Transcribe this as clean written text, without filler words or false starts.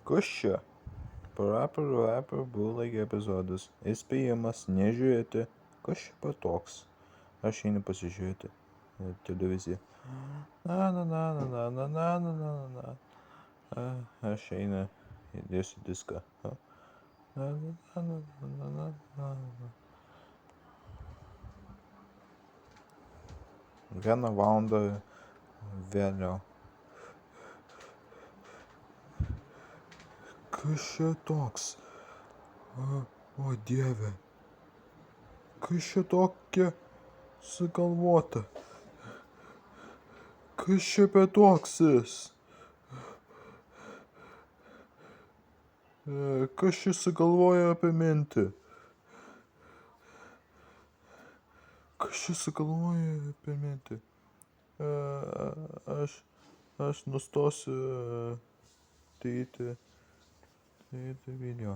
Kas čia? Rapper buvo like epizodas. Įspėjimas nežiūrėti. Kas čia patoks? Aš einu pasižiūrėti televiziją. Aš einu įdėsiu diską. Vieną valandą vėliau. Kas čia toks? O Dieve. Kas čia tokia sugalvota? Kas čia betoksis? Kas čia sugalvoja apie mintį? Kas čia sugalvoja apie mintį? Aš nustosiu daryti video.